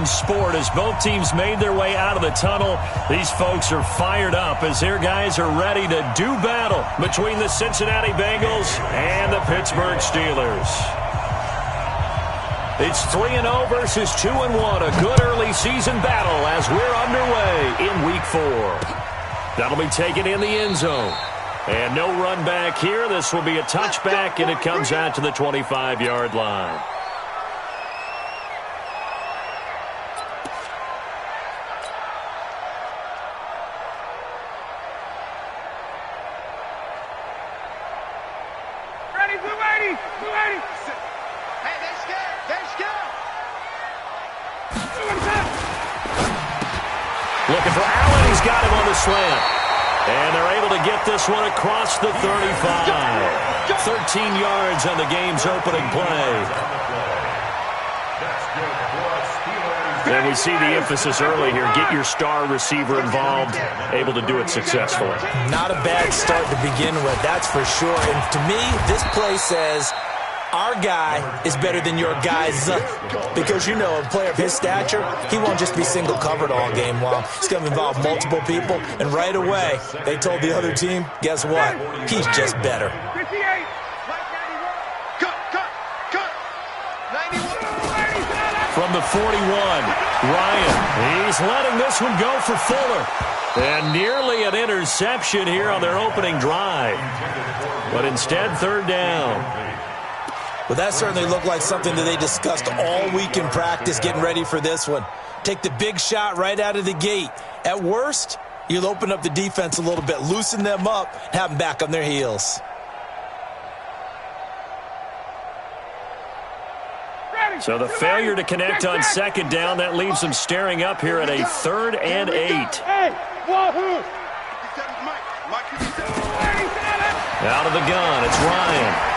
fun sport as both teams made their way out of the tunnel. These folks are fired up as their guys are ready to do battle between the Cincinnati Bengals and the Pittsburgh Steelers. It's 3-0 versus 2-1, a good early season battle as we're underway in Week 4. That'll be taken in the end zone. And no run back here. This will be a touchback, and it comes out to the 25-yard line. Ready, blue 80, blue 80. Hey, they're scared, they're scared. Looking for Allen. He's got him on the slant. And they're able to get this one across the 35. 13 yards on the game's opening play. And we see the emphasis early here. Get your star receiver involved, able to do it successfully. Not a bad start to begin with, that's for sure. And to me, this play says, our guy is better than your guys. Because, you know, a player of his stature, he won't just be single covered all game long. He's going to involve multiple people. And right away, they told the other team, guess what? He's just better. 58. Cut. 91. From the 41, Ryan. He's letting this one go for Fuller. And nearly an interception here on their opening drive. But instead, third down. Well, that certainly looked like something that they discussed all week in practice getting ready for this one. Take the big shot right out of the gate. At worst, you'll open up the defense a little bit, loosen them up, and have them back on their heels. So the failure to connect on second down, that leaves them staring up here at a 3rd and 8. Out of the gun, it's Ryan.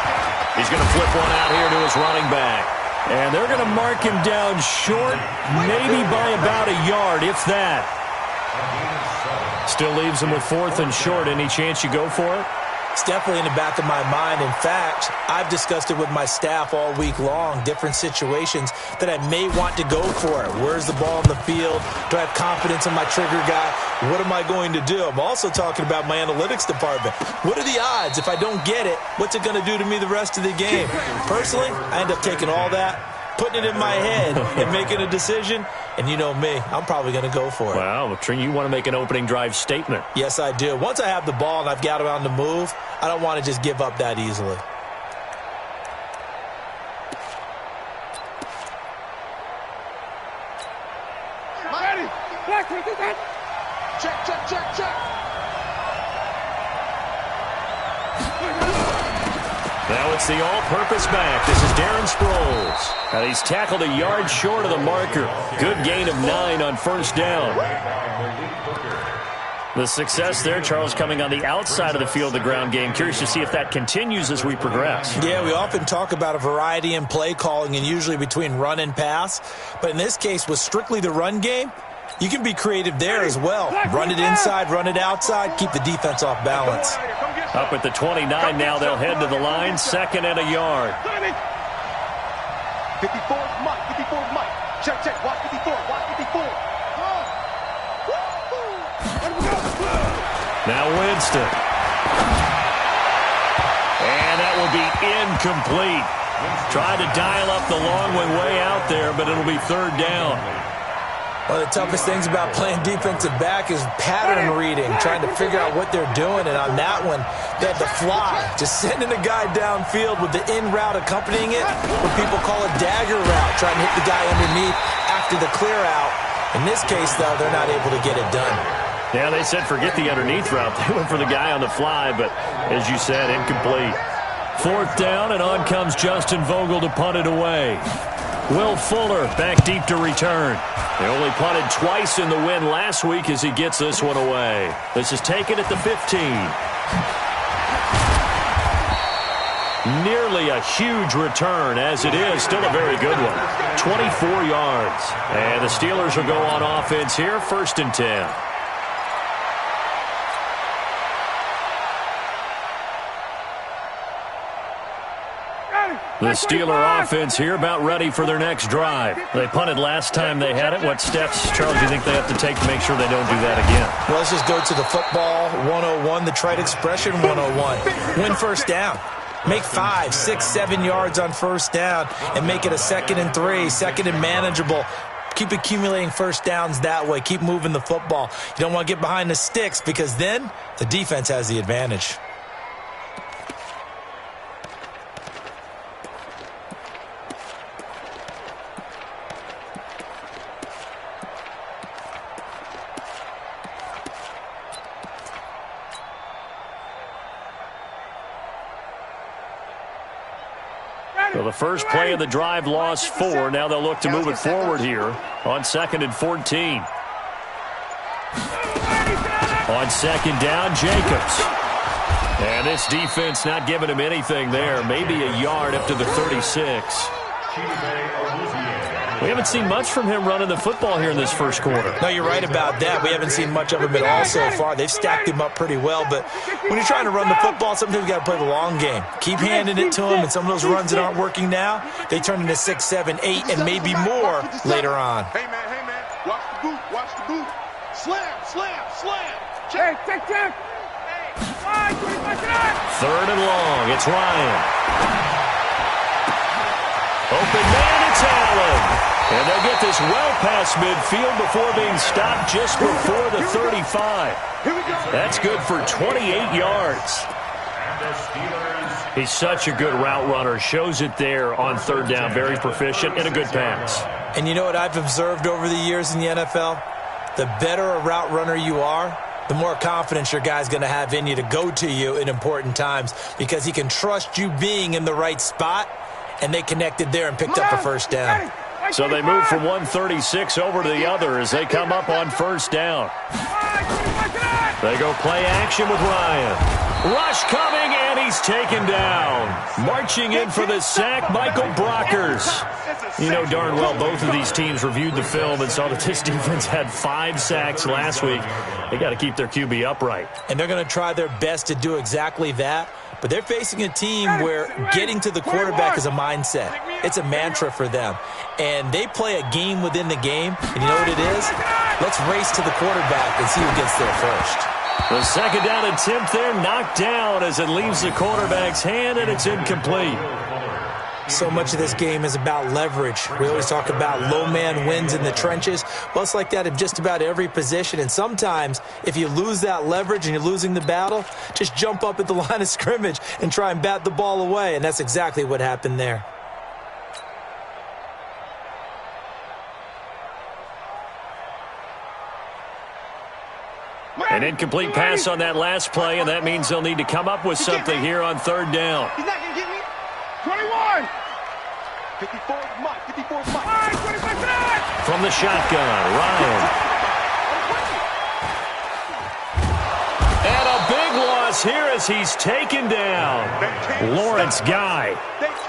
He's going to flip one out here to his running back. And they're going to mark him down short, maybe by about a yard, if that. Still leaves him with 4th and short. Any chance you go for it? It's definitely in the back of my mind. In fact, I've discussed it with my staff all week long, different situations that I may want to go for it. Where's the ball on the field? Do I have confidence in my trigger guy? What am I going to do? I'm also talking about my analytics department. What are the odds? If I don't get it, what's it going to do to me the rest of the game? Personally, I end up taking all that, putting it in my head, and making a decision. And you know me, I'm probably going to go for it. Wow, you want to make an opening drive statement. Yes, I do. Once I have the ball and I've got it on the move, I don't want to just give up that easily. Ready. Check. Now it's the all-purpose back. This is Darren Sproles. And he's tackled a yard short of the marker. Good gain of 9 on first down. The success there, Charles, coming on the outside of the field, the ground game. Curious to see if that continues as we progress. Yeah, we often talk about a variety in play calling and usually between run and pass. But in this case, with strictly the run game, you can be creative there as well. Run it inside, run it outside, keep the defense off balance. Up at the 29 now, they'll head to the line, 2nd and a yard. 54, Mike. Check. Watch 54. Now Winston. And that will be incomplete. Tried to dial up the long one way out there, but it'll be 3rd down. One of the toughest things about playing defensive back is pattern reading, trying to figure out what they're doing. And on that one, they had to fly, just sending a guy downfield with the in route accompanying it, what people call a dagger route, trying to hit the guy underneath after the clear out. In this case, though, they're not able to get it done. Yeah, they said forget the underneath route. They went for the guy on the fly, but as you said, incomplete. 4th down, and on comes Justin Vogel to punt it away. Will Fuller back deep to return. They only punted twice in the win last week as he gets this one away. This is taken at the 15. Nearly a huge return, as it is. Still a very good one. 24 yards. And the Steelers will go on offense here, 1st and 10. Ready. The Steeler offense here about ready for their next drive. They punted last time they had it. What steps, Charles, do you think they have to take to make sure they don't do that again? Well, let's just go to the football 101, the trite expression 101. Win first down. Make 5, 6, 7 yards on first down and make it a 2nd and 3, 2nd and manageable. Keep accumulating first downs that way. Keep moving the football. You don't want to get behind the sticks because then the defense has the advantage. So the first play of the drive lost 4. Now they'll look to move it forward here on 2nd and 14. On 2nd down, Jacobs. And this defense not giving him anything there. Maybe a yard up to the 36. We haven't seen much from him running the football here in this first quarter. No, you're right about that. We haven't seen much of him at all so far. They've stacked him up pretty well, but when you're trying to run the football, sometimes you got to play the long game. Keep handing it to him, and some of those runs that aren't working now, they turn into 6, 7, 8, and maybe more later on. Hey, man, watch the boot, watch the boot. Slam, slam, slam. Check. Hey, 3rd and long, it's Ryan. Open man, it's Allen. And they'll get this well past midfield before being stopped just before the 35. That's good for 28 yards. He's such a good route runner. Shows it there on 3rd down. Very proficient and a good pass. And you know what I've observed over the years in the NFL? The better a route runner you are, the more confidence your guy's going to have in you to go to you in important times because he can trust you being in the right spot, and they connected there and picked up a first down. So they move from 136 over to the other as they come up on 1st down. They go play action with Ryan. Rush coming, and he's taken down. Marching in for the sack, Michael Brockers. You know darn well both of these teams reviewed the film and saw that this defense had 5 sacks last week. They got to keep their QB upright. And they're going to try their best to do exactly that. But they're facing a team where getting to the quarterback is a mindset. It's a mantra for them. And they play a game within the game. And you know what it is? Let's race to the quarterback and see who gets there first. The 2nd down attempt there knocked down as it leaves the quarterback's hand, and it's incomplete. So much of this game is about leverage. We always talk about low man wins in the trenches. Well, it's like that in just about every position. And sometimes, if you lose that leverage and you're losing the battle, just jump up at the line of scrimmage and try and bat the ball away. And that's exactly what happened there. An incomplete pass on that last play, and that means they'll need to come up with something here on 3rd down. He's not going to get me. 21. 54 Mike. 54 Mike. 25. From the shotgun, Ryan. And a big loss here as he's taken down. Lawrence Guy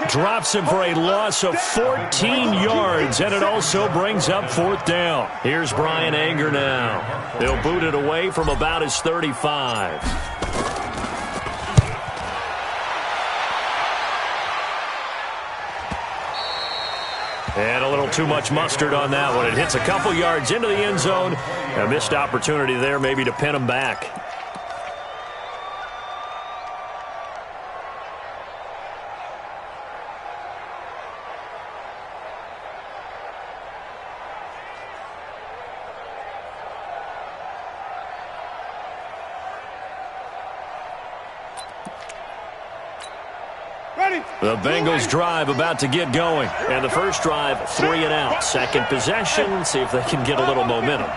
drops him for a loss of 14 yards, and it also brings up 4th down. Here's Brian Anger now. They'll boot it away from about his 35. And a little too much mustard on that one. It hits a couple yards into the end zone. A missed opportunity there maybe to pin him back. The Bengals drive about to get going. And the first drive, 3 and out. Second possession, see if they can get a little momentum.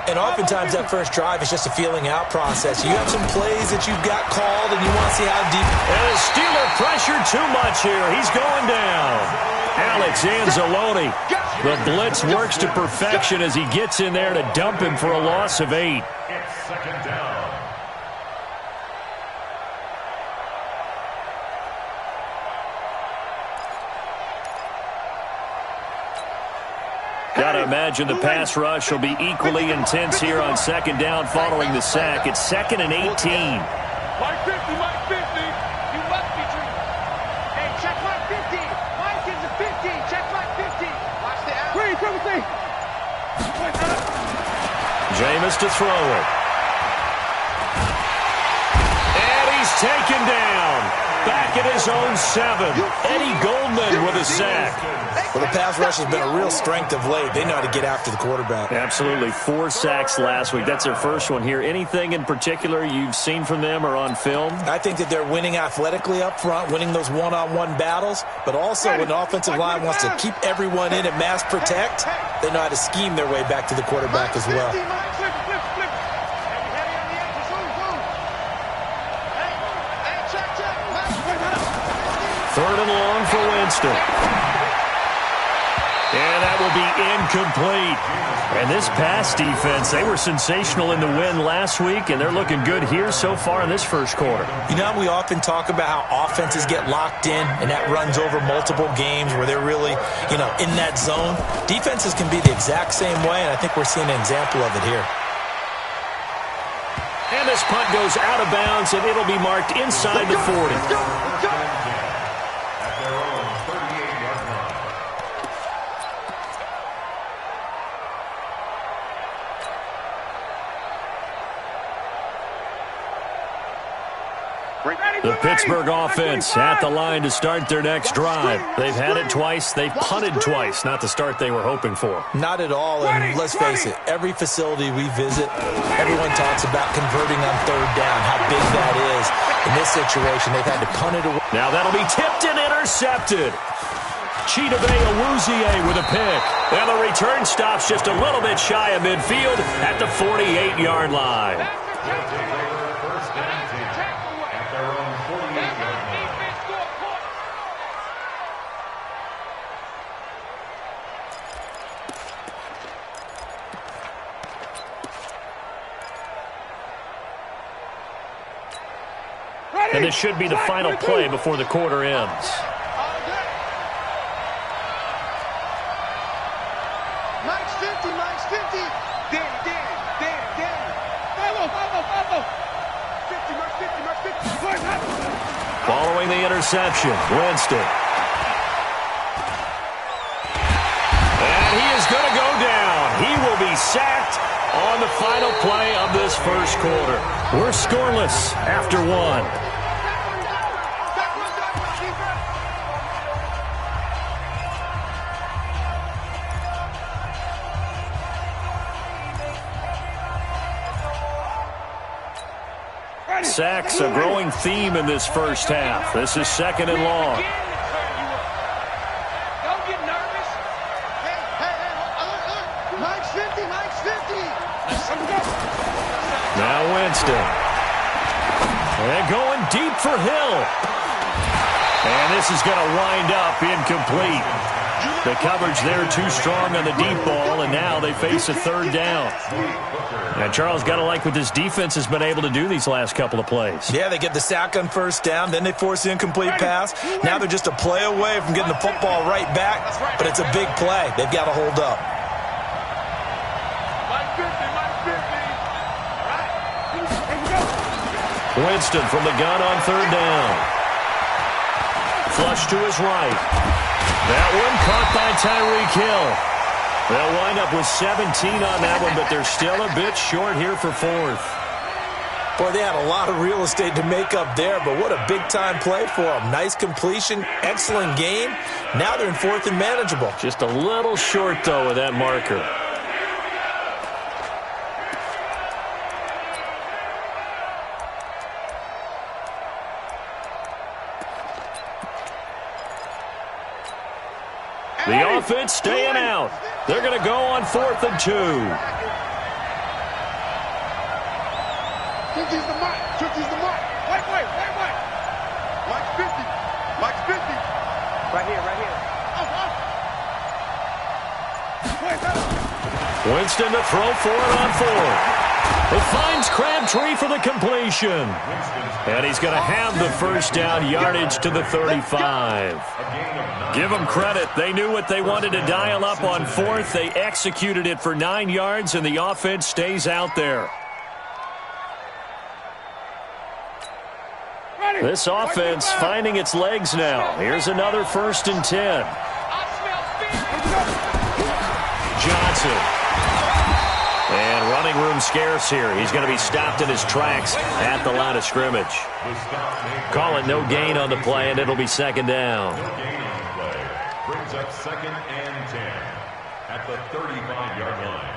And oftentimes that first drive is just a feeling out process. You have some plays that you've got called and you want to see how deep. And the Steeler pressure too much here. He's going down. Alex Anzalone. The blitz works to perfection as he gets in there to dump him for a loss of 8. It's 2nd down. Got to imagine the pass rush will be equally intense here on 2nd down following the sack. It's 2nd and 18. Mike 50, Mike 50. You must be dreaming. Hey, check Mike 50. Jameis to throw it. And he's taken down. Back at his own 7. Eddie Goldman with a sack. Well, the pass rush has been a real strength of late. They know how to get after the quarterback. Absolutely. 4 sacks last week. That's their first one here. Anything in particular you've seen from them or on film? I think that they're winning athletically up front, winning those one-on-one battles, but also when the offensive line wants to keep everyone in and mass protect, they know how to scheme their way back to the quarterback as well. Third and long for Winston. And that will be incomplete. And this pass defense, they were sensational in the win last week, and they're looking good here so far in this first quarter. You know, we often talk about how offenses get locked in, and that runs over multiple games where they're really, in that zone. Defenses can be the exact same way, and I think we're seeing an example of it here. And this punt goes out of bounds, and it'll be marked inside the 40. The Pittsburgh offense at the line to start their next drive. They've had it twice. They've punted twice. Not the start they were hoping for. Not at all, and let's face it, every facility we visit, everyone talks about converting on third down, how big that is. In this situation, they've had to punt it away. Now that'll be tipped and intercepted. Chidobe Awuzie with a pick. And the return stops just a little bit shy of midfield at the 48-yard line. And this should be the final play before the quarter ends. Mike's 50, Mike's 50. Danny. Follow. 50, Mike's 50. Following the interception, Winston. And he is going to go down. He will be sacked on the final play of this first quarter. We're scoreless after 1. Sacks, a growing theme in this first half. This is second and long. Don't get nervous. Hey, Mike's 50. Now Winston. And going deep for Hill. And this is going to wind up incomplete. The coverage there too strong on the deep ball, and now they face a third down. And Charles, got to like what this defense has been able to do these last couple of plays. Yeah, they get the sack on first down, then they force the incomplete pass. Now they're just a play away from getting the football right back, but it's a big play. They've got to hold up. Winston from the gun on third down. Flush to his right. That one caught by Tyreek Hill. They'll wind up with 17 on that one, but they're still a bit short here for fourth. Boy, they had a lot of real estate to make up there, but what a big-time play for them. Nice completion, excellent game. Now they're in fourth and manageable. Just a little short, though, with that marker. The offense staying out. They're going to go on 4th and 2. 50's the mark. 50's the mark. Wait. Mike's 50. Right here. Winston to throw for it on 4th. It finds Crabtree for the completion. And he's going to have the first down, yardage to the 35. Give them credit. They knew what they wanted to dial up on 4th. They executed it for 9 yards, and the offense stays out there. This offense finding its legs now. Here's another 1st and 10. Johnson. And running room scarce here. He's going to be stopped in his tracks at the line of scrimmage. Call it no gain on the play, and it'll be second down. No gain on the play. Brings up 2nd and 10 at the 35-yard line.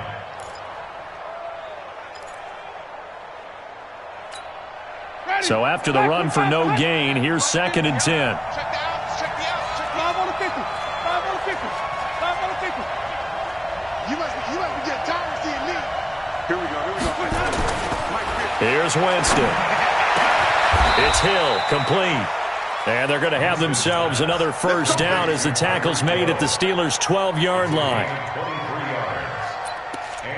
So after the run for no gain, here's 2nd and 10. Check the outs, check the outs, check 5 on the 50, 5 on the 50, 5 on the 50. You must be getting tired of seeing me. Here we go. Here's Winston. It's Hill, complete. And they're going to have themselves another first down as the tackle's made at the Steelers' 12-yard line.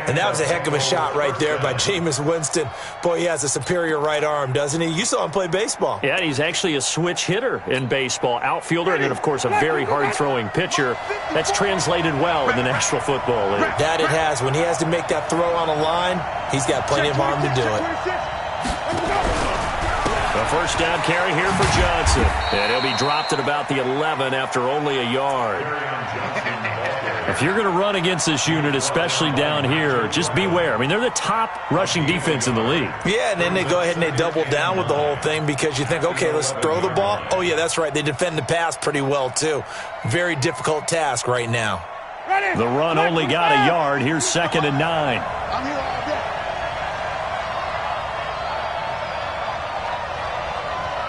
And that was a heck of a shot right there by Jameis Winston. Boy, he has a superior right arm, doesn't he? You saw him play baseball. Yeah, he's actually a switch hitter in baseball. Outfielder and then, of course, a very hard-throwing pitcher. That's translated well in the National Football League. That it has. When he has to make that throw on a line, he's got plenty of arm to do it. The first down carry here for Johnson. And he'll be dropped at about the 11 after only a yard. If you're going to run against this unit, especially down here, just beware. I mean, they're the top rushing defense in the league. Yeah, and then they go ahead and they double down with the whole thing because you think, okay, let's throw the ball. Oh, yeah, that's right. They defend the pass pretty well, too. Very difficult task right now. The run only got a yard. Here's 2nd and 9. I'm here all day.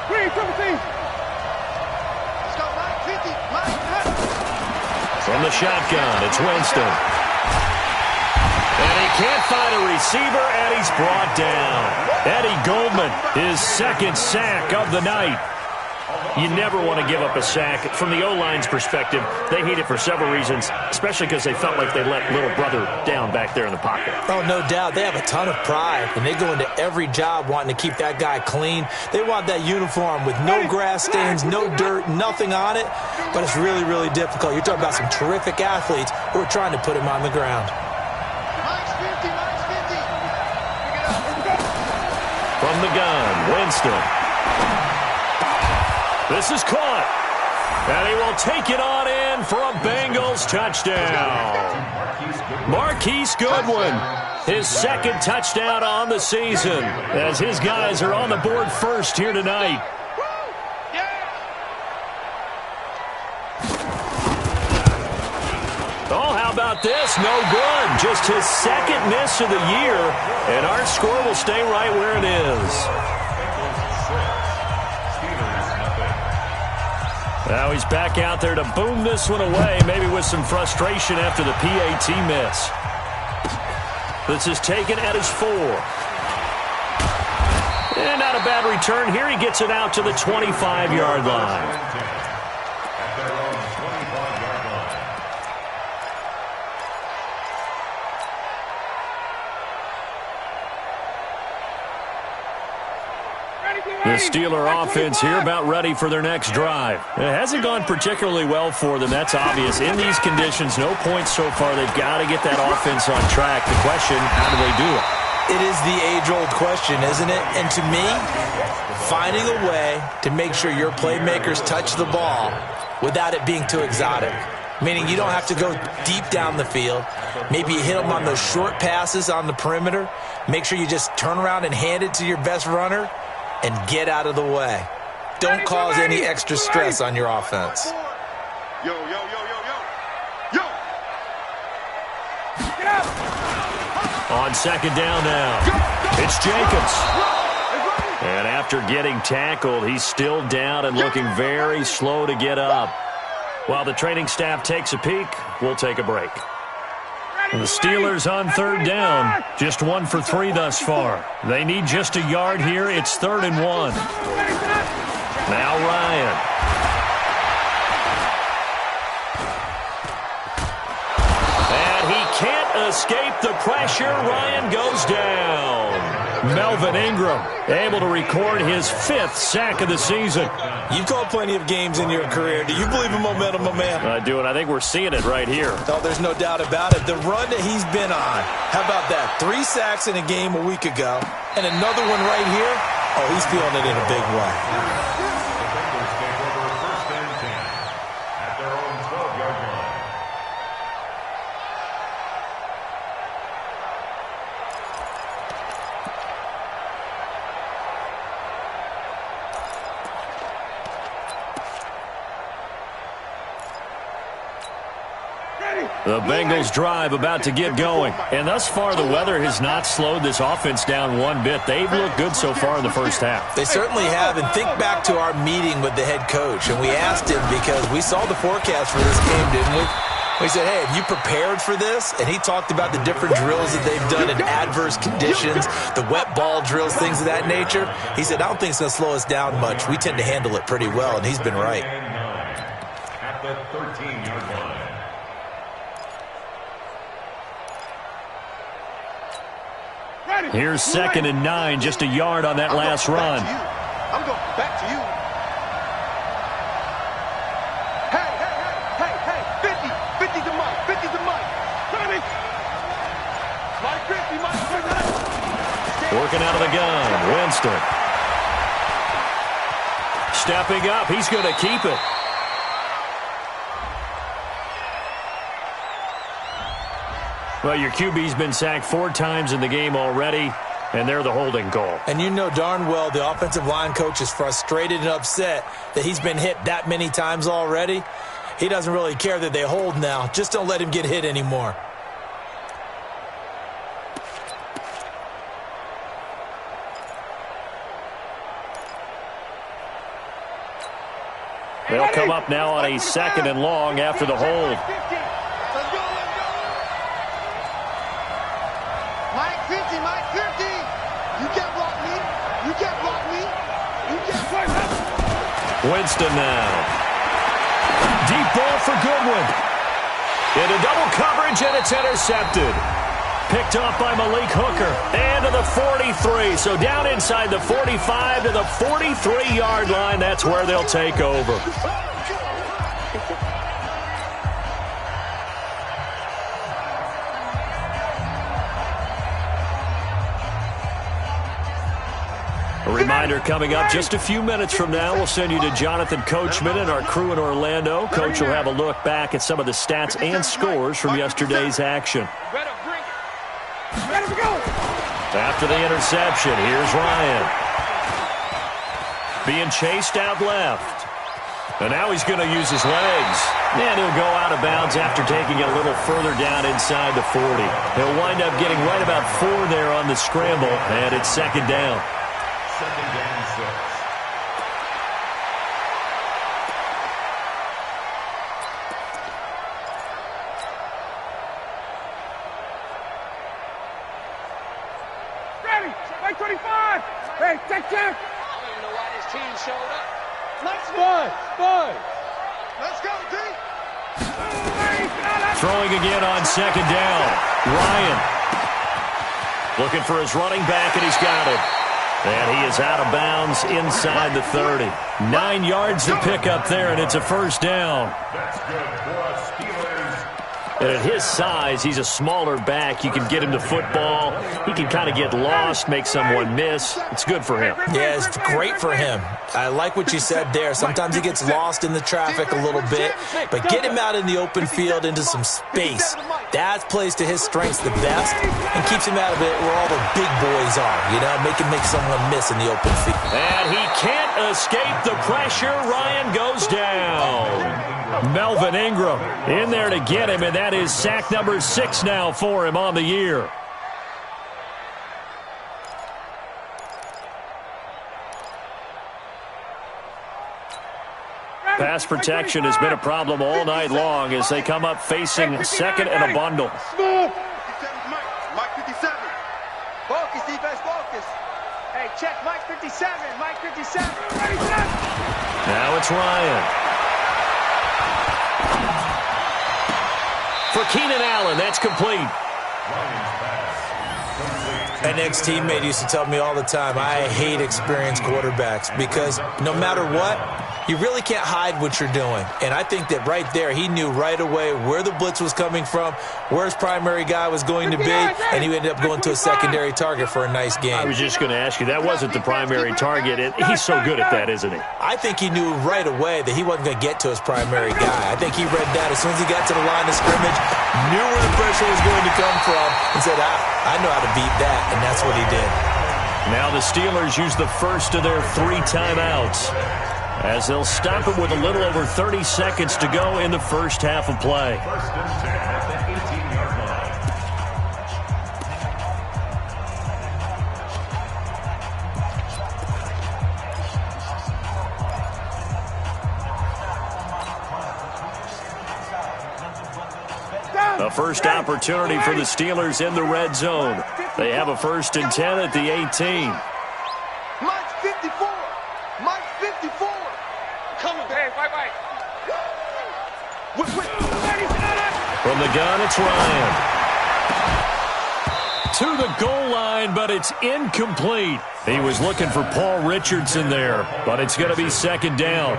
Green, 17. Let's go, line 50, line 50. From the shotgun, it's Winston. And he can't find a receiver, and he's brought down. Eddie Goldman, his 2nd sack of the night. You never want to give up a sack. From the O-line's perspective, they hate it for several reasons, especially because they felt like they let little brother down back there in the pocket. Oh, no doubt. They have a ton of pride, and they go into every job wanting to keep that guy clean. They want that uniform with no grass stains, no dirt, nothing on it, but it's really, really difficult. You're talking about some terrific athletes who are trying to put him on the ground. Mine's 50, mine's 50. From the gun, Winston. This is caught. And he will take it on in for a Bengals touchdown. Marquise Goodwin, his 2nd touchdown on the season, as his guys are on the board first here tonight. Oh, how about this? No good. Just his 2nd miss of the year, and our score will stay right where it is. Now he's back out there to boom this one away, maybe with some frustration after the PAT miss. This is taken at his 4. And not a bad return here. He gets it out to the 25-yard line. The Steeler offense here about ready for their next drive. It hasn't gone particularly well for them. That's obvious. In these conditions, no points so far. They've got to get that offense on track. The question, how do they do it? It is the age-old question, isn't it? And to me, finding a way to make sure your playmakers touch the ball without it being too exotic. Meaning you don't have to go deep down the field. Maybe you hit them on those short passes on the perimeter. Make sure you just turn around and hand it to your best runner and get out of the way. Don't cause any extra stress on your offense. Yo, yo, yo, yo, yo. Yo! Get out! On 2nd down now, it's Jacobs. And after getting tackled, he's still down and looking very slow to get up. While the training staff takes a peek, we'll take a break. The Steelers on 3rd down, just 1 for 3 thus far. They need just a yard here. It's 3rd and 1. Now Ryan. And he can't escape the pressure. Ryan goes down. Melvin Ingram able to record his 5th sack of the season. You've called plenty of games in your career. Do you believe in momentum, my man? I do, and I think we're seeing it right here. Oh, there's no doubt about it. The run that he's been on. How about that? 3 sacks in a game a week ago, and another one right here. Oh, he's feeling it in a big way. The Bengals drive about to get going. And thus far, the weather has not slowed this offense down one bit. They've looked good so far in the first half. They certainly have. And think back to our meeting with the head coach. And we asked him because we saw the forecast for this game, didn't we? We said, hey, have you prepared for this? And he talked about the different drills that they've done in adverse conditions, the wet ball drills, things of that nature. He said, I don't think it's going to slow us down much. We tend to handle it pretty well, and he's been right. At the 13-yard line. Here's 2nd and 9, just a yard on that last run. I'm going back to you. Hey, 50 to Mike, 50 to Mike. Mike 50, Mike 50. Working out of the gun, Winston. Stepping up, he's going to keep it. Well, your QB's been sacked 4 times in the game already, and they're the holding call. And you know darn well the offensive line coach is frustrated and upset that he's been hit that many times already. He doesn't really care that they hold now. Just don't let him get hit anymore. They'll come up now on a 2nd and long after the hold. Mike 50, Mike 50. You can't block me. You can't block me. You can't block me. Winston now. Deep ball for Goodwin. Into double coverage, and it's intercepted. Picked off by Malik Hooker. And to the 43. So down inside the 45 to the 43-yard line. That's where they'll take over. A reminder coming up just a few minutes from now. We'll send you to Jonathan Coachman and our crew in Orlando. Coach will have a look back at some of the stats and scores from yesterday's action. After the interception, here's Ryan. Being chased out left. And now he's going to use his legs. And he'll go out of bounds after taking it a little further down inside the 40. He'll wind up getting right about 4 there on the scramble, and it's 2nd down. 2nd and 6. Ready, Mike 25. Hey, check. I don't even know why this team showed up. Let's go. Let's go, D. Throwing again on 2nd down. Ryan looking for his running back, and he's got it. And he is out of bounds inside the 30. 9 yards to pick up there, and it's a 1st down. That's good for us Steelers. And at his size, he's a smaller back. You can get him the football. He can kind of get lost, make someone miss. It's good for him. Yeah, it's great for him. I like what you said there. Sometimes he gets lost in the traffic a little bit, but get him out in the open field into some space. That plays to his strengths the best and keeps him out of it where all the big boys are, you know, make someone miss in the open field. And he can't escape the pressure. Ryan goes down. Melvin Ingram in there to get him, and that is sack number 6 now for him on the year. Pass protection has been a problem all night long as they come up facing 2nd and a bundle. Mike 57. Focus, defense, focus. Hey, check Mike 57. Mike 57. Now it's Ryan. For Keenan Allen, that's complete. An ex-teammate used to tell me all the time, I hate experienced quarterbacks because no matter what, you really can't hide what you're doing. And I think that right there, he knew right away where the blitz was coming from, where his primary guy was going to be, and he ended up going to a secondary target for a nice game. I was just going to ask you, that wasn't the primary target. He's so good at that, isn't he? I think he knew right away that he wasn't going to get to his primary guy. I think he read that as soon as he got to the line of scrimmage, knew where the pressure was going to come from, and said, I know how to beat that, and that's what he did. Now the Steelers use the first of their 3 timeouts. as they'll stop it with a little over 30 seconds to go in the first half of play. First and 10 at the 18-yard line. A first opportunity for the Steelers in the red zone. They have a first and 10 at the 18. Mike 54. Mike 54. Coming back. Right. From the gun, it's Ryan. To the goal line, but it's incomplete. He was looking for Paul Richardson there, but it's going to be second down.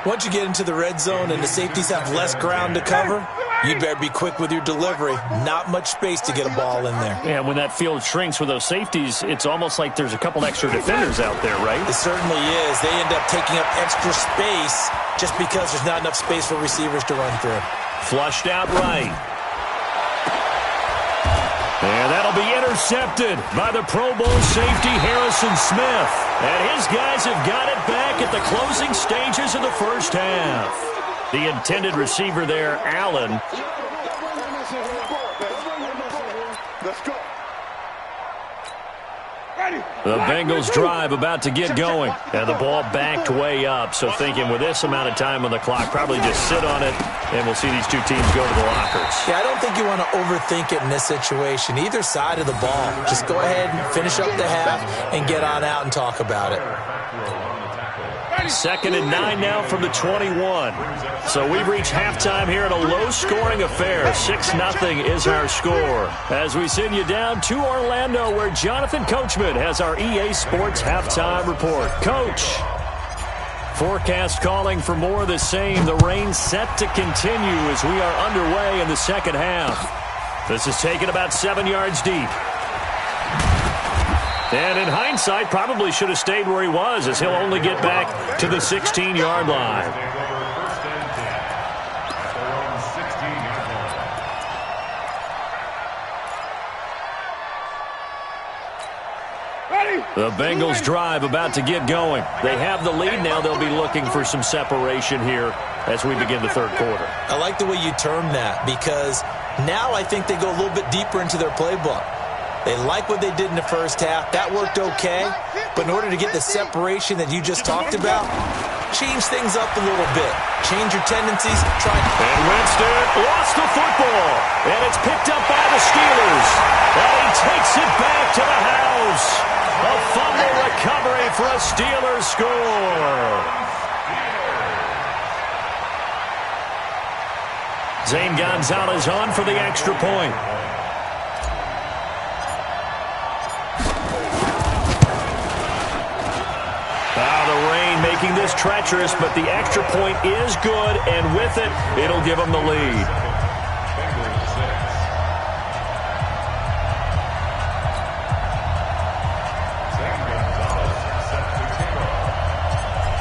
Once you get into the red zone and the safeties have less ground to cover, you better be quick with your delivery. Not much space to get a ball in there. Yeah, when that field shrinks with those safeties, it's almost like there's a couple extra defenders out there, right? It certainly is. They end up taking up extra space just because there's not enough space for receivers to run through. Flushed out right. And that'll be intercepted by the Pro Bowl safety Harrison Smith. And his guys have got it back at the closing stages of the first half. The intended receiver there, Allen. Let's go. The Bengals drive about to get going. And the ball backed way up. So thinking with this amount of time on the clock, probably just sit on it, and we'll see these two teams go to the lockers. Yeah, I don't think you want to overthink it in this situation. Either side of the ball. Just go ahead and finish up the half and get on out and talk about it. Second and 9 now from the 21. So we've reached halftime here in a low-scoring affair. 6-0 is our score. As we send you down to Orlando, where Jonathan Coachman has our EA Sports halftime report. Coach, forecast calling for more of the same. The rain set to continue as we are underway in the second half. This is taken about 7 yards deep. And in hindsight, probably should have stayed where he was, as he'll only get back to the 16-yard line. The Bengals drive about to get going. They have the lead now. They'll be looking for some separation here as we begin the third quarter. I like the way you termed that, because now I think they go a little bit deeper into their playbook. They like what they did in the first half. That worked okay. But in order to get the separation that you just talked about, change things up a little bit. Change your tendencies. Try. And Winston lost the football. And it's picked up by the Steelers. And he takes it back to the house. A fumble recovery for a Steelers score. Zane Gonzalez on for the extra point. Making this treacherous, but the extra point is good, and with it, it'll give them the lead.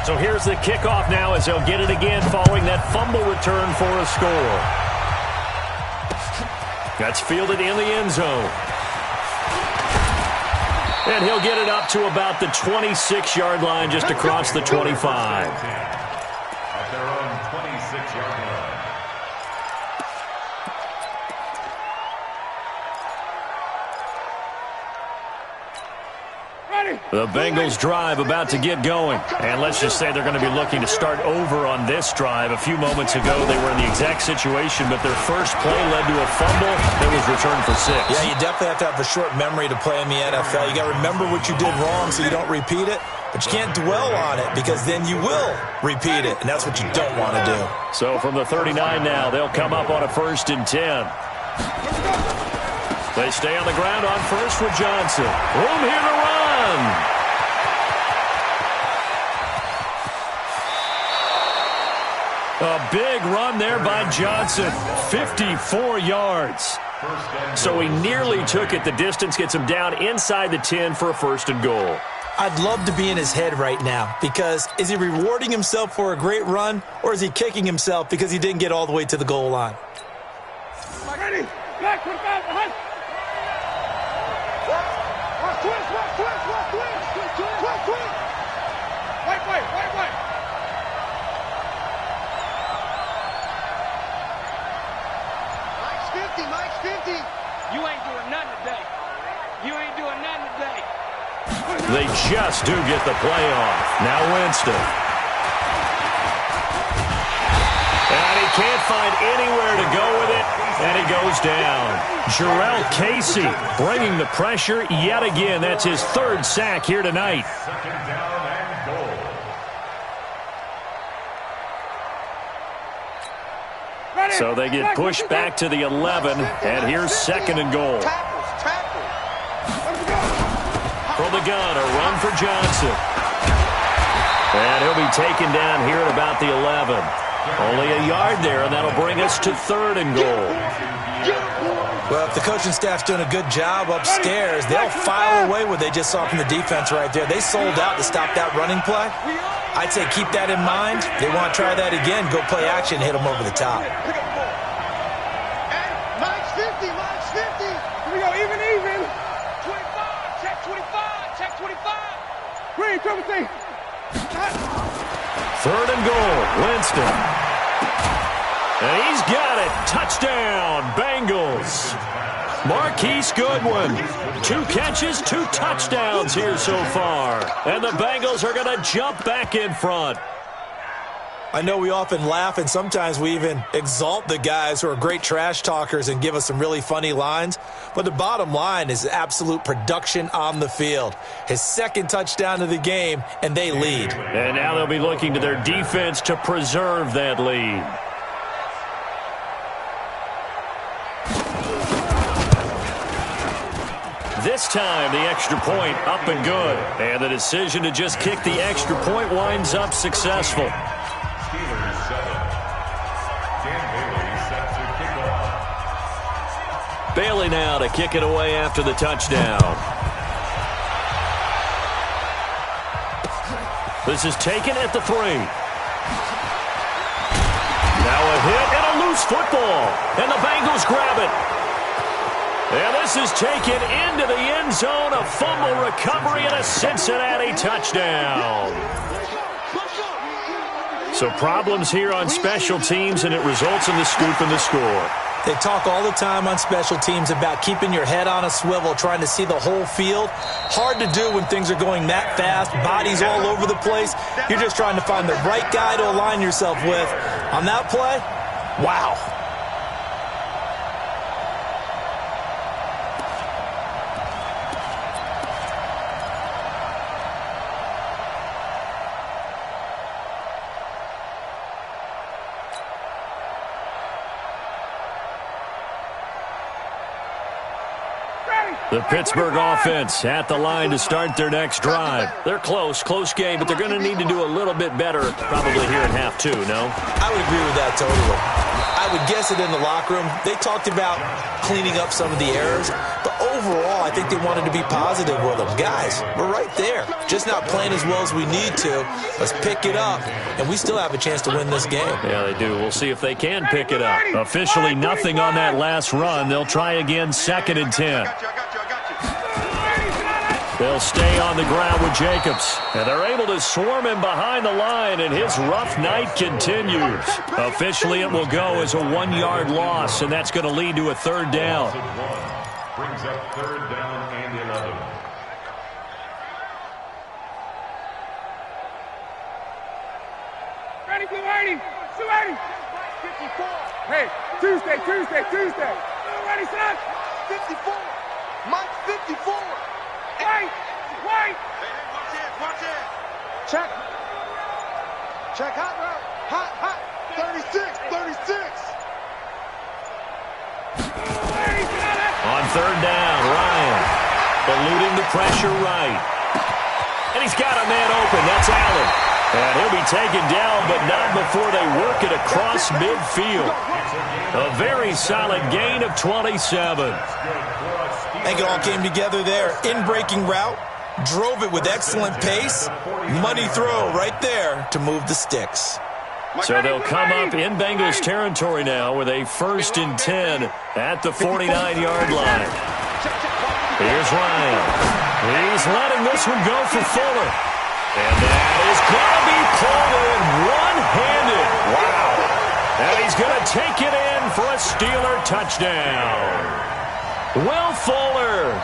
So here's the kickoff now as they'll get it again following that fumble return for a score. That's fielded in the end zone. And he'll get it up to about the 26-yard line, just across the 25. At their own 26-yard line. The Bengals drive about to get going. And let's just say they're going to be looking to start over on this drive. A few moments ago, they were in the exact situation, but their first play led to a fumble that was returned for 6. Yeah, you definitely have to have a short memory to play in the NFL. You got to remember what you did wrong so you don't repeat it, but you can't dwell on it because then you will repeat it, and that's what you don't want to do. So from the 39 now, they'll come up on a first and 10. They stay on the ground on first with Johnson. Room here to run. A big run there by Johnson. 54 yards. So he nearly took it. The distance gets him down inside the 10 for a first and goal. I'd love to be in his head right now, because is he rewarding himself for a great run, or is he kicking himself because he didn't get all the way to the goal line? doing nothing today. You ain't doing nothing today. They just do get the play off. Now Winston. And he can't find anywhere to go with it, and he goes down. Jarrell Casey bringing the pressure yet again. That's his third sack here tonight. Second down and goal. So they get pushed back to the 11, and here's second and goal. From the gun, a run for Johnson. And he'll be taken down here at about the 11. Only a yard there, and that'll bring us to third and goal. Well, if the coaching staff's doing a good job upstairs, they'll file away what they just saw from the defense right there. They sold out to stop that running play. I'd say keep that in mind. They want to try that again, go play action, hit them over the top. Mike's 50, Mike's 50. Here we go, even. 25, check 25, check 25. Green, come and see. Third and goal, Winston. And he's got it. Touchdown, Bengals. Marquise Goodwin. 2 catches, 2 touchdowns here so far. And the Bengals are going to jump back in front. I know we often laugh, and sometimes we even exalt the guys who are great trash talkers and give us some really funny lines. But the bottom line is absolute production on the field. His second touchdown of the game, and they lead. And now they'll be looking to their defense to preserve that lead. This time, the extra point up and good. And the decision to just kick the extra point winds up successful. Steelers 7. Dan Bailey set to kick off. Bailey now to kick it away after the touchdown. This is taken at the 3. Now a hit and a loose football. And the Bengals grab it. And this is taken into the end zone. A fumble recovery and a Cincinnati touchdown. So problems here on special teams, and it results in the scoop and the score. They talk all the time on special teams about keeping your head on a swivel, trying to see the whole field. Hard to do when things are going that fast, bodies all over the place. You're just trying to find the right guy to align yourself with. On that play, wow. The Pittsburgh offense at the line to start their next drive. They're close game, but they're going to need to do a little bit better probably here in half 2, no? I would agree with that totally. I would guess it in the locker room. They talked about cleaning up some of the errors, but overall, I think they wanted to be positive with them. Guys, we're right there. Just not playing as well as we need to. Let's pick it up, and we still have a chance to win this game. Yeah, they do. We'll see if they can pick it up. Officially nothing on that last run. They'll try again, 2nd and 10. They'll stay on the ground with Jacobs. And they're able to swarm him behind the line, and his rough night continues. Officially, it will go as a 1-yard loss, and that's going to lead to a 3rd down. Brings up 3rd down and 11. Ready, 280. 280. 54. Hey, Tuesday. Ready, son. 54. Mike, 54. Wait. Hey, watch it. Check. Hot route. Hot. 36. On 3rd down, Ryan eluding the pressure right. And he's got a man open. That's Allen. And he'll be taken down, but not before they work it across midfield. A very solid gain of 27. I think it all came together there. In-breaking route, drove it with excellent pace. Money throw right there to move the sticks. So they'll come up in Bengals territory now with a 1st and 10 at the 49-yard line. Here's Ryan. He's letting this one go for Fuller. And that is going to be pulled in one-handed. Wow. And he's going to take it in for a Steeler touchdown. Will Fuller,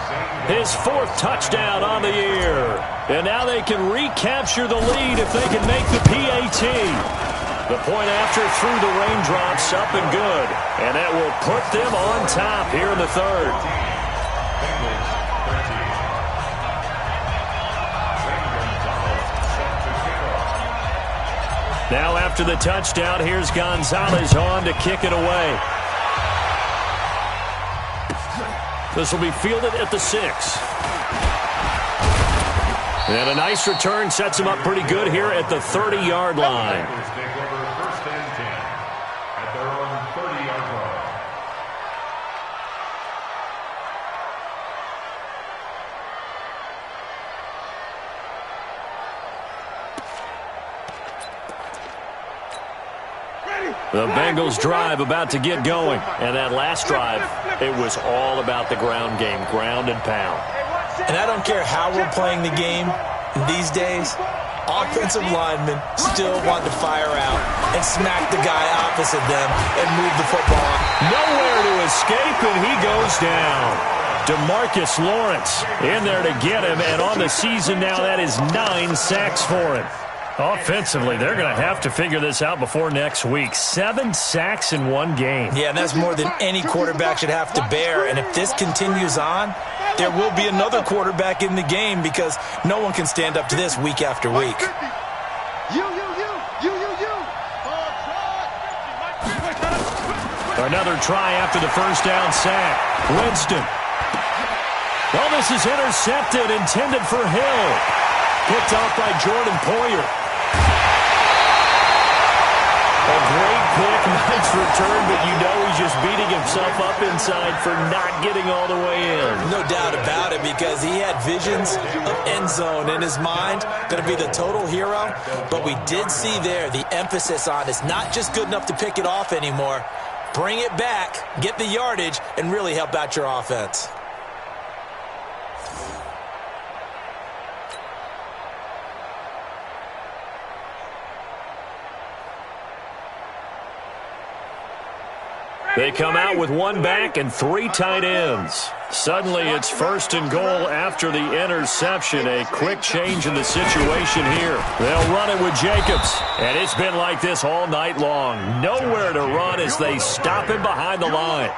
his 4th touchdown on the year. And now they can recapture the lead if they can make the PAT. The point after through the raindrops, up and good. And that will put them on top here in the 3rd. Now after the touchdown, here's Gonzalez on to kick it away. This will be fielded at the 6. And a nice return sets him up pretty good here at the 30-yard line. The Bengals drive about to get going. And that last drive, it was all about the ground game, ground and pound. And I don't care how we're playing the game these days, offensive linemen still want to fire out and smack the guy opposite them and move the football. Nowhere to escape, and he goes down. DeMarcus Lawrence in there to get him, and on the season now, that is 9 sacks for him. Offensively, they're going to have to figure this out before next week. 7 sacks in one game. Yeah, and that's more than any quarterback should have to bear. And if this continues on, there will be another quarterback in the game because no one can stand up to this week after week. Another try after the first down sack. Winston. Oh, this is intercepted, intended for Hill. Picked off by Jordan Poyer. A great pick, nice return, but you know he's just beating himself up inside for not getting all the way in. No doubt about it, because he had visions of end zone in his mind, going to be the total hero. But we did see there the emphasis on it's not just good enough to pick it off anymore. Bring it back, get the yardage, and really help out your offense. They come out with 1 back and 3 tight ends. Suddenly it's 1st and goal after the interception. A quick change in the situation here. They'll run it with Jacobs. And it's been like this all night long. Nowhere to run as they stop him behind the line.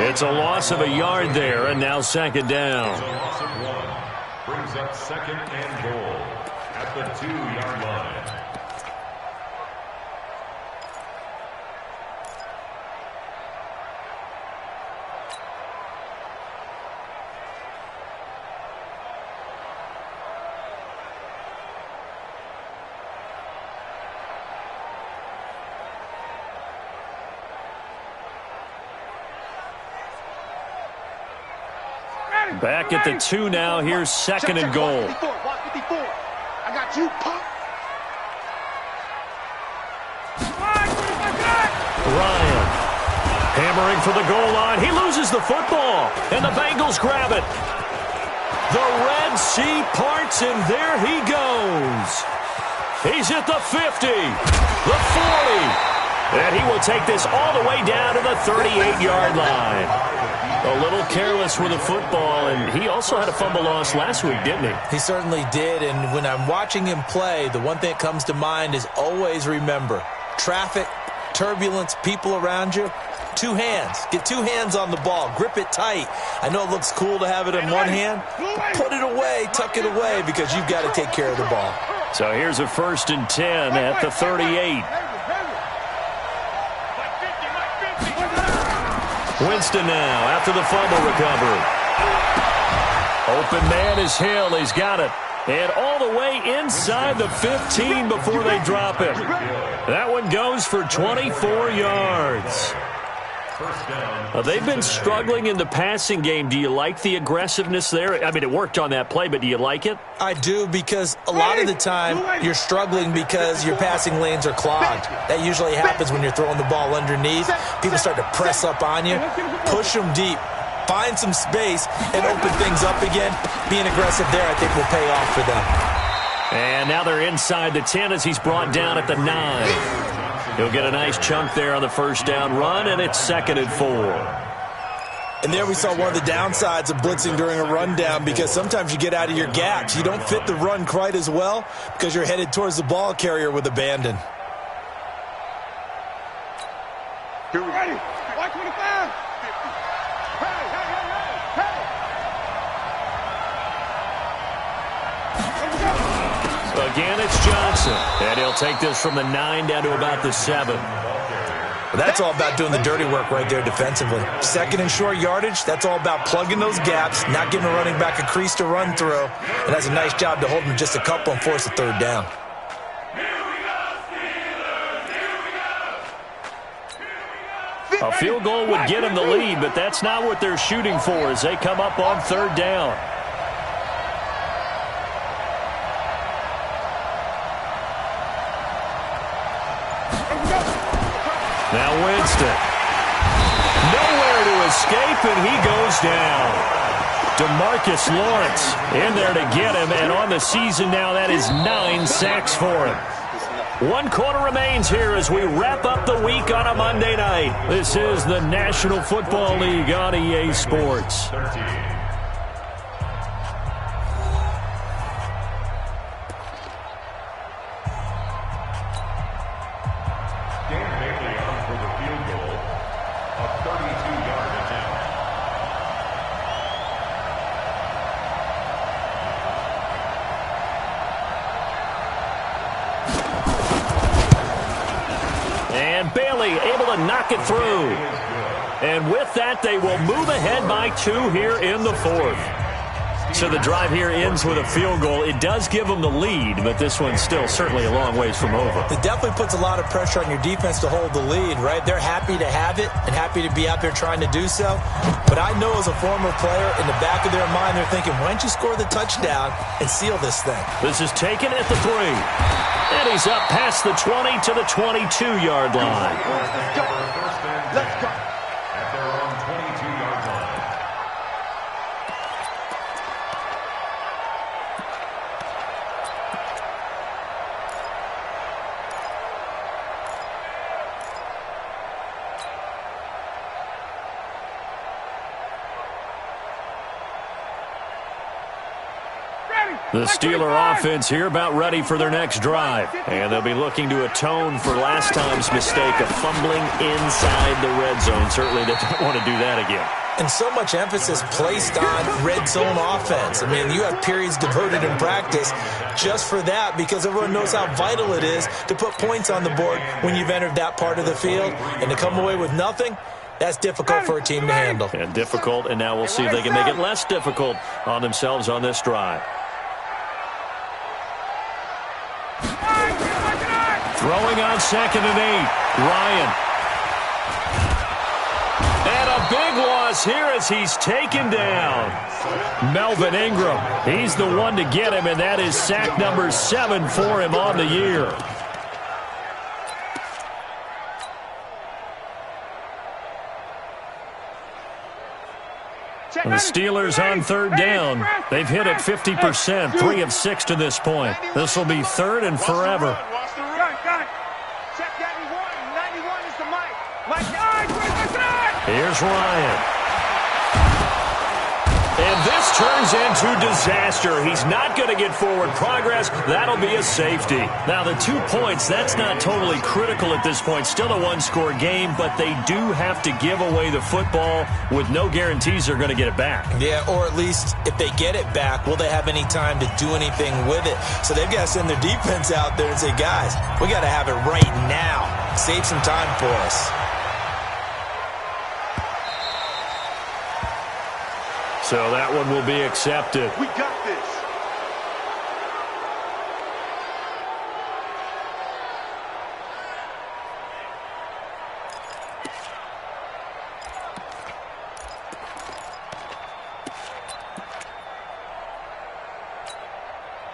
It's a loss of a yard there, and now 2nd down. A loss of 1. Brings up 2nd and goal at the 2-yard line. Back at the 2 now. Here's 2nd and goal. I got you, pop. Ryan hammering for the goal line. He loses the football, and the Bengals grab it. The Red Sea parts, and there he goes. He's at the 50, the 40, and he will take this all the way down to the 38-yard line. A little careless with the football, and he also had a fumble loss last week, didn't he? He certainly did, and when I'm watching him play, the one thing that comes to mind is always remember, traffic, turbulence, people around you, 2 hands. Get 2 hands on the ball. Grip it tight. I know it looks cool to have it in one hand, but put it away, tuck it away, because you've got to take care of the ball. So here's a 1st and 10 at the 38. Winston now after the fumble recovery. Open man is Hill. He's got it. And all the way inside the 15 before they drop him. That one goes for 24 yards. They've been struggling in the passing game. Do you like the aggressiveness there? I mean, it worked on that play, but do you like it? I do, because a lot of the time you're struggling because your passing lanes are clogged. That usually happens when you're throwing the ball underneath. People start to press up on you. Push them deep. Find some space and open things up again. Being aggressive there, I think, will pay off for them. And now they're inside the 10 as he's brought down at the 9. He'll get a nice chunk there on the 1st down run, and it's 2nd and 4. And there we saw one of the downsides of blitzing during a rundown, because sometimes you get out of your gaps. You don't fit the run quite as well because you're headed towards the ball carrier with abandon. Here we go. Ready. Watch 25. Hey, hey, hey, hey, hey. So again, it's Johnson. And he'll take this from the 9 down to about the 7. Well, that's all about doing the dirty work right there defensively. Second and short yardage, that's all about plugging those gaps, not giving a running back a crease to run through. And that's a nice job to hold him just a couple and force a third down. A field goal would get him the lead, but that's not what they're shooting for as they come up on third down. Now Winston. Nowhere to escape, and he goes down. DeMarcus Lawrence in there to get him, and on the season now, that is 9 sacks for him. 1 quarter remains here as we wrap up the week on a Monday night. This is the National Football League on EA Sports. Bailey able to knock it through. And with that, they will move ahead by 2 here in the 4th. So the drive here ends with a field goal. It does give them the lead, but this one's still certainly a long ways from over. It definitely puts a lot of pressure on your defense to hold the lead, right? They're happy to have it and happy to be out there trying to do so. But I know as a former player, in the back of their mind, they're thinking, why don't you score the touchdown and seal this thing? This is taken at the 3. And he's up past the 20 to the 22-yard line. Let's go. At their own 22-yard line. The Steeler offense here about ready for their next drive. And they'll be looking to atone for last time's mistake of fumbling inside the red zone. Certainly they don't want to do that again. And so much emphasis placed on red zone offense. I mean, you have periods devoted in practice just for that, because everyone knows how vital it is to put points on the board when you've entered that part of the field. And to come away with nothing, that's difficult for a team to handle. And difficult, and now we'll see if they can make it less difficult on themselves on this drive. Throwing on 2nd and 8. Ryan. And a big loss here as he's taken down. Melvin Ingram. He's the one to get him, and that is sack number 7 for him on the year. And the Steelers on third down. They've hit it 50%, 3 of 6 to this point. This will be 3rd and forever. Here's Ryan. And this turns into disaster. He's not going to get forward progress. That'll be a safety. Now, the 2 points, that's not totally critical at this point. Still a 1-score game, but they do have to give away the football with no guarantees they're going to get it back. Yeah, or at least if they get it back, will they have any time to do anything with it? So they've got to send their defense out there and say, guys, we got to have it right now. Save some time for us. So that one will be accepted. We got this.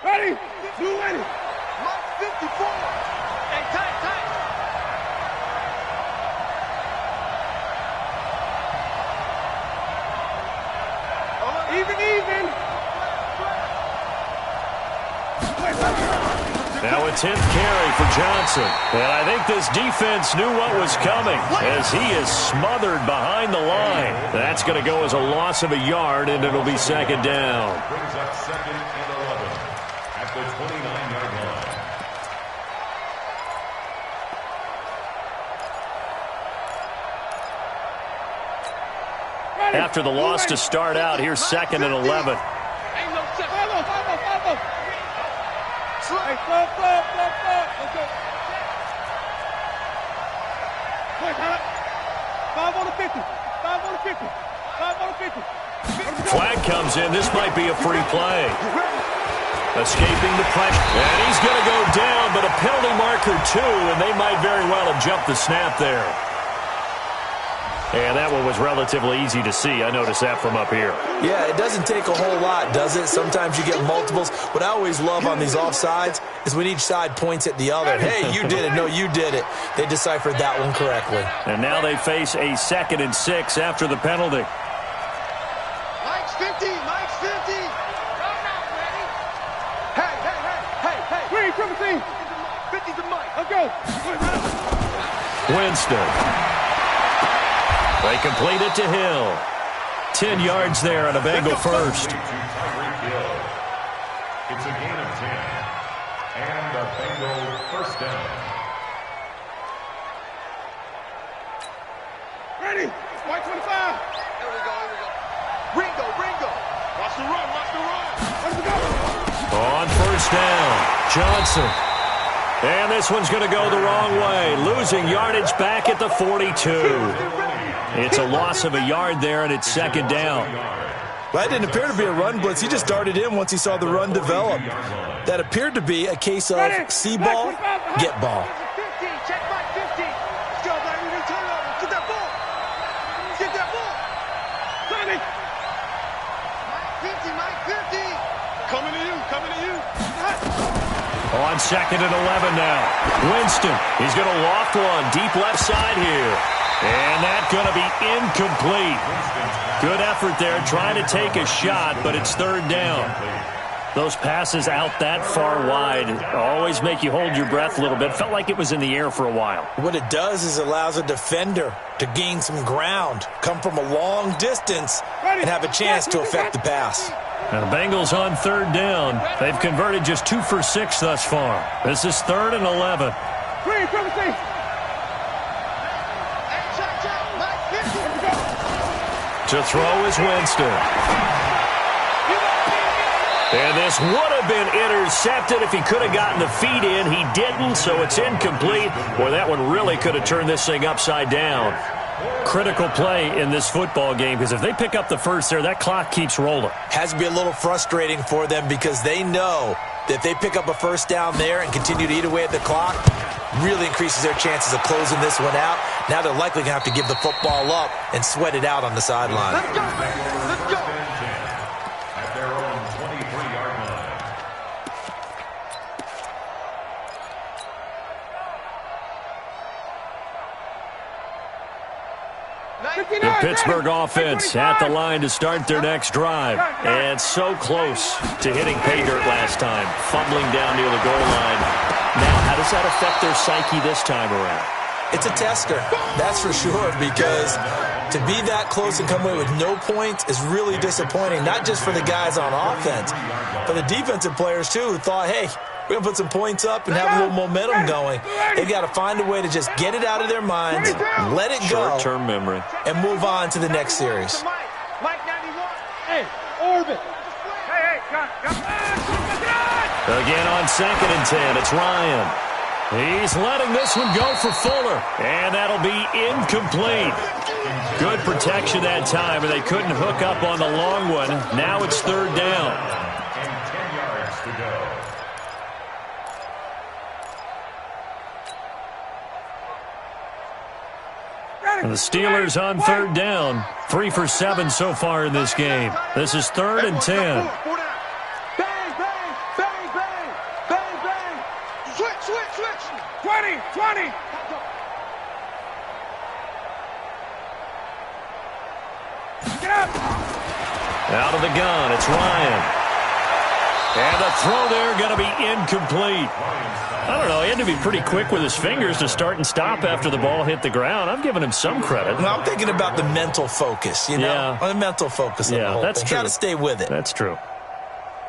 Ready? You ready? Mark 54. Hey, tight. Even. Now a 10th carry for Johnson. And I think this defense knew what was coming as he is smothered behind the line. That's going to go as a loss of a yard, and it'll be second down. Brings up second and 11 at the 29-yard line. After the loss to start out, here's second and 11. Ain't no set. Follow. Hey, slow. Okay. Wait, hold up. 5 on the 50. 5 on the 50. 5 on the 50. Flag comes in. This might be a free play. Escaping the pressure. And he's going to go down, but a penalty marker too, and they might very well have jumped the snap there. And that one was relatively easy to see. I noticed that from up here. Yeah, it doesn't take a whole lot, does it? Sometimes you get multiples. What I always love on these offsides is when each side points at the other. Hey, you did it. No, you did it. They deciphered that one correctly. And now they face a 2nd and 6 after the penalty. Mike's 50. Mike's 50. Hey. Green, triple team. 50 to Mike. Let's go. Winston. They complete it to Hill. 10 yards there on a Bengal first. It's a gain of 10. And a Bengal first down. Ready. White 25. Here we go. Ringo. Watch the run. Let's go. On first down, Johnson. And this one's going to go the wrong way. Losing yardage back at the 42. It's a loss of a yard there, and it's second down. Well, that didn't appear to be a run blitz. He just darted in once he saw the run develop. That appeared to be a case of see ball, get ball. 50. Check back 50. Let's go, baby. We turn over. Get that ball. 20. Mike 50. Coming to you. On 2nd and 11 now. Winston, he's going to loft one deep left side here. And that's going to be incomplete. Good effort there trying to take a shot, but it's third down. Those passes out that far wide always make you hold your breath a little bit. Felt like it was in the air for a while. What it does is it allows a defender to gain some ground, come from a long distance, and have a chance to affect the pass. Now the Bengals on third down. They've converted just 2 for 6 thus far. This is 3rd and 11. To throw is Winston. And this would have been intercepted if he could have gotten the feet in. He didn't, so it's incomplete. Boy, that one really could have turned this thing upside down. Critical play in this football game, because if they pick up the first there, that clock keeps rolling. Has to be a little frustrating for them because they know that if they pick up a first down there and continue to eat away at the clock, really increases their chances of closing this one out. Now they're likely going to have to give the football up and sweat it out on the sideline. Let's go. At their own 23-yard line. The Pittsburgh offense at the line to start their next drive. And so close to hitting pay dirt last time, fumbling down near the goal line. Now, how does that affect their psyche this time around? It's a tester, that's for sure, because to be that close and come away with no points is really disappointing, not just for the guys on offense, but the defensive players, too, who thought, hey, we're going to put some points up and have a little momentum going. They've got to find a way to just get it out of their minds, let it go, short-term memory, and move on to the next series. Mike 91. Hey, orbit. Hey, again on 2nd and 10, it's Ryan. He's letting this one go for Fuller, and that'll be incomplete. Good protection that time, and they couldn't hook up on the long one. Now it's third down. And 10 yards to go. And the Steelers on third down. 3 for 7 so far in this game. This is 3rd and 10. Bang, bang, bang, bang, bang, bang. Switch. 20. Get up. Out of the gun, it's Ryan. And the throw there going to be incomplete. I don't know. He had to be pretty quick with his fingers to start and stop after the ball hit the ground. I'm giving him some credit. Well, I'm thinking about the mental focus, you know? Yeah. The mental focus on the whole that's thing. true. Got to stay with it. That's true.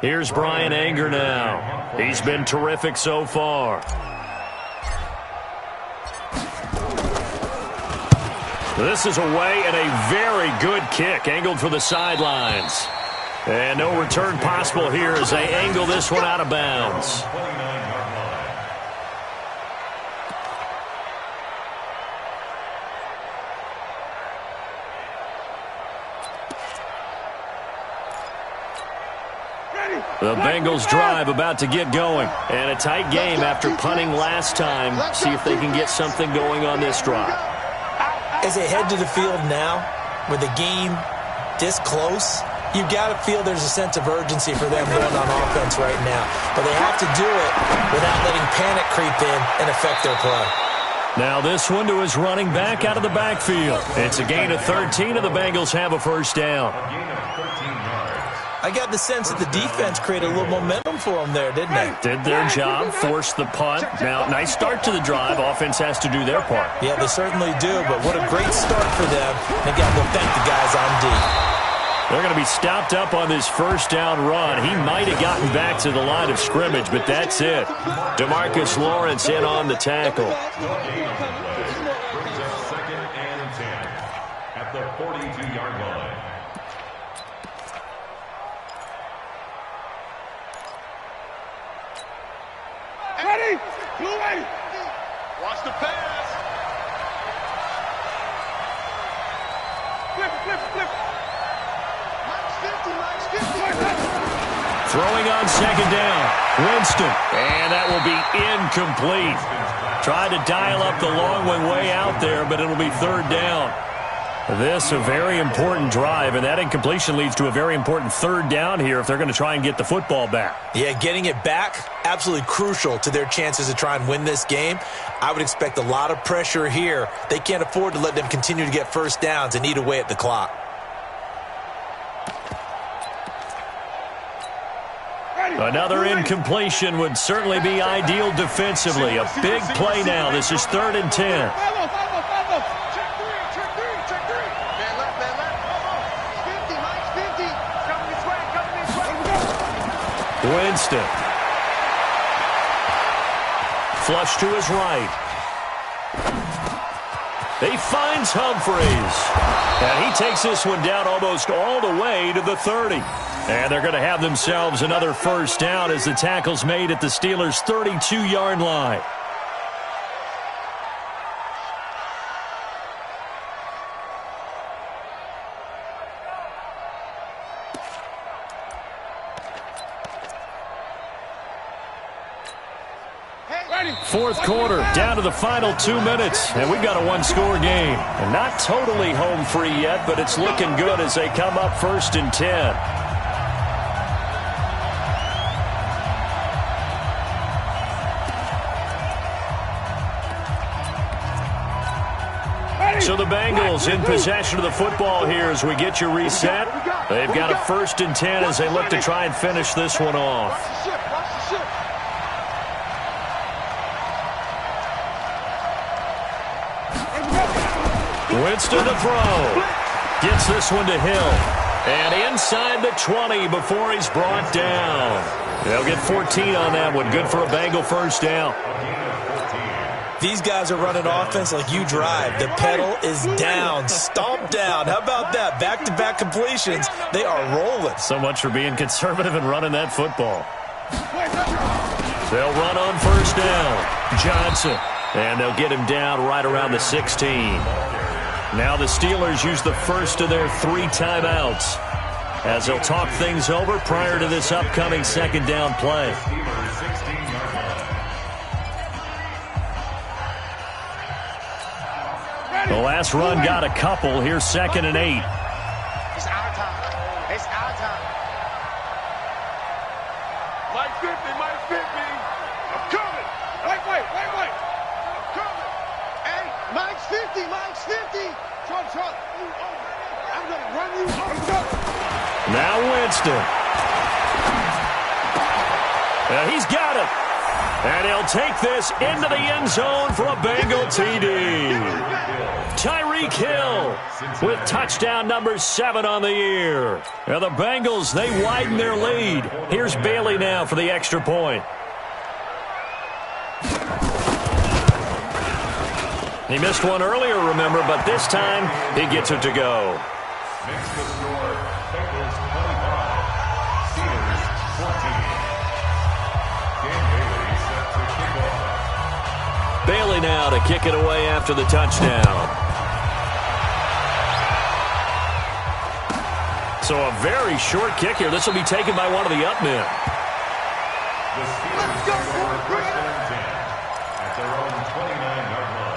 Here's Brian Anger now. He's been terrific so far. This is away and a very good kick angled for the sidelines. And no return possible here as they angle this one out of bounds. The Bengals drive about to get going. And a tight game after punting last time. See if they can get something going on this drive. As they head to the field now, with the game this close, you've got to feel there's a sense of urgency for them going on offense right now. But they have to do it without letting panic creep in and affect their play. Now this one to his running back out of the backfield. It's a gain of 13, and the Bengals have a first down. I got the sense that the defense created a little momentum for them there, didn't they? Did their job, forced the punt. Now, nice start to the drive. Offense has to do their part. Yeah, they certainly do, but what a great start for them. They got to thank the guys on D. They're going to be stopped up on this first down run. He might have gotten back to the line of scrimmage, but that's it. DeMarcus Lawrence in on the tackle. Brings up 2nd and 10 at the 42-yard line. Ready? Blue ready. Watch the pass. Flip, flip, flip. Mike's 50. Throwing on second down. Winston. And that will be incomplete. Tried to dial up the long one way out there, but it'll be third down. This a very important drive, and that incompletion leads to a very important third down here if they're going to try and get the football back. Yeah, getting it back, absolutely crucial to their chances to try and win this game. I would expect a lot of pressure here. They can't afford to let them continue to get first downs and eat away at the clock. Another incompletion would certainly be ideal defensively. A big play now. This is 3rd and 10. Winston. Flush to his right. He finds Humphreys. And he takes this one down almost all the way to the 30. And they're going to have themselves another first down as the tackle's made at the Steelers' 32-yard line. Fourth quarter, down to the final 2 minutes, and we've got a one-score game. And not totally home free yet, but it's looking good as they come up 1st and 10. So the Bengals in possession of the football here as we get you reset. They've got a 1st and 10 as they look to try and finish this one off. Winston to throw. Gets this one to Hill. And inside the 20 before he's brought down. They'll get 14 on that one. Good for a Bengal first down. These guys are running offense like you drive. The pedal is down, stomped down. How about that? Back-to-back completions. They are rolling. So much for being conservative and running that football. They'll run on first down. Johnson. And they'll get him down right around the 16. Now the Steelers use the first of their 3 timeouts as they'll talk things over prior to this upcoming second down play. The last run got a couple. Here's 2nd and 8. It's our time. It's our time. Mike 50, Mike 50. I'm coming. Wait. I'm coming. Hey, Mike's 50, Mike's 50. Trump. I'm going to run you. Now Winston. He's got it. And he'll take this into the end zone for a Bengal TD. Tyreek Hill with touchdown number 7 on the year. Now the Bengals, they widen their lead. Here's Bailey now for the extra point. He missed one earlier, remember, but this time he gets it to go. Makes the score, Bengals 25, Steelers 14. Dan Bailey set to kick off. Bailey now to kick it away after the touchdown. So a very short kick here. This will be taken by one of the up men. The Steelers take over first and 10 at their own 29-yard line.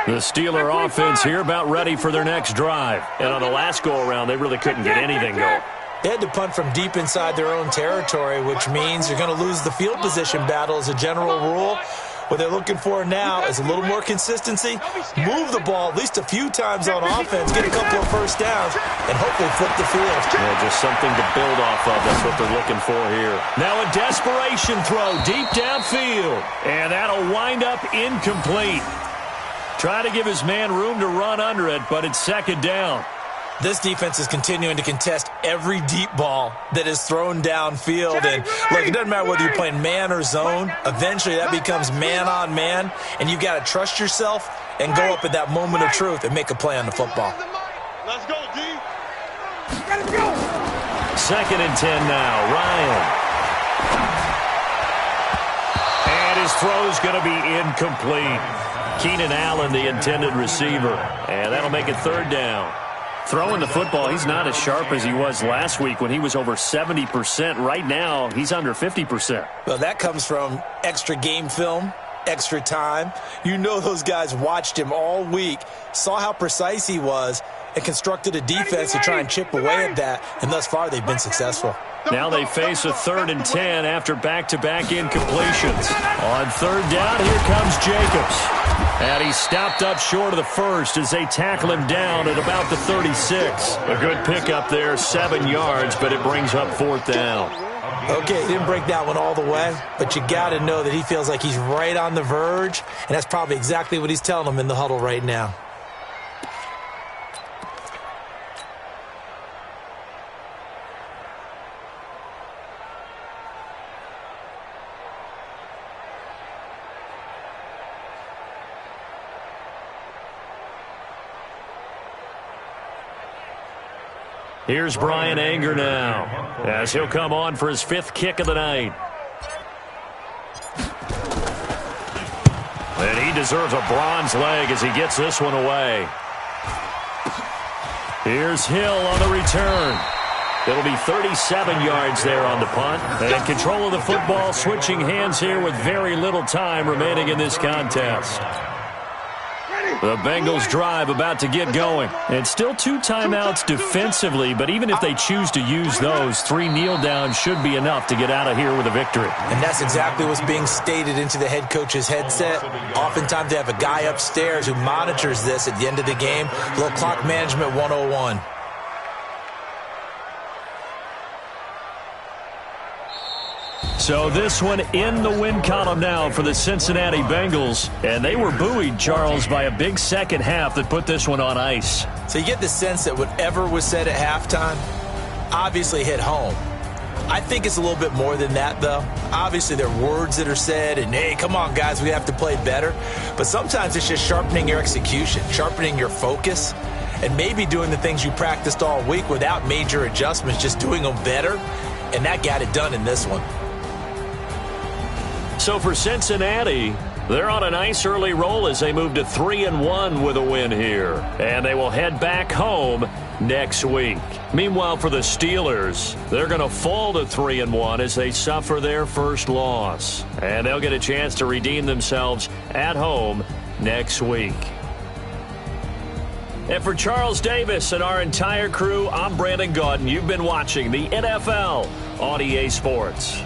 The Steeler offense here about ready for their next drive. And on the last go-around, they really couldn't get anything going. They had to punt from deep inside their own territory, which means you're going to lose the field position battle as a general rule. What they're looking for now is a little more consistency, move the ball at least a few times on offense, get a couple of first downs, and hopefully flip the field. Yeah, just something to build off of. That's what they're looking for here. Now a desperation throw deep downfield. And that'll wind up incomplete. Try to give his man room to run under it, but it's second down. This defense is continuing to contest every deep ball that is thrown downfield. And look, it doesn't matter whether you're playing man or zone. Eventually that becomes man on man, and you've got to trust yourself and go up at that moment of truth and make a play on the football. Let's go, D. Let's go. Second and 10 now. Ryan. And his throw's going to be incomplete. Keenan Allen, the intended receiver. And that'll make it third down. Throwing the football, he's not as sharp as he was last week when he was over 70%. Right now, he's under 50%. Well, that comes from extra game film, extra time. You know those guys watched him all week, saw how precise he was, and constructed a defense to try and chip away at that. And thus far, they've been successful. Now they face a 3rd and 10 after back-to-back incompletions. On third down, here comes Jacobs. And he stopped up short of the first as they tackle him down at about the 36. A good pickup there, 7 yards, but it brings up 4th down. Okay, he didn't break that one all the way, but you got to know that he feels like he's right on the verge, and that's probably exactly what he's telling them in the huddle right now. Here's Brian Anger now, as he'll come on for his 5th kick of the night. And he deserves a bronze leg as he gets this one away. Here's Hill on the return. It'll be 37 yards there on the punt. And control of the football switching hands here with very little time remaining in this contest. The Bengals drive about to get going. And still 2 timeouts defensively, but even if they choose to use those, 3 kneel downs should be enough to get out of here with a victory. And that's exactly what's being stated into the head coach's headset. Oftentimes they have a guy upstairs who monitors this at the end of the game. A little clock management 101. So this one in the win column now for the Cincinnati Bengals. And they were buoyed, Charles, by a big second half that put this one on ice. So you get the sense that whatever was said at halftime obviously hit home. I think it's a little bit more than that, though. Obviously, there are words that are said, and, hey, come on, guys, we have to play better. But sometimes it's just sharpening your execution, sharpening your focus, and maybe doing the things you practiced all week without major adjustments, just doing them better. And that got it done in this one. So for Cincinnati, they're on a nice early roll as they move to 3-1 with a win here. And they will head back home next week. Meanwhile, for the Steelers, they're going to fall to 3-1 as they suffer their first loss. And they'll get a chance to redeem themselves at home next week. And for Charles Davis and our entire crew, I'm Brandon Gaudin. You've been watching the NFL on EA Sports.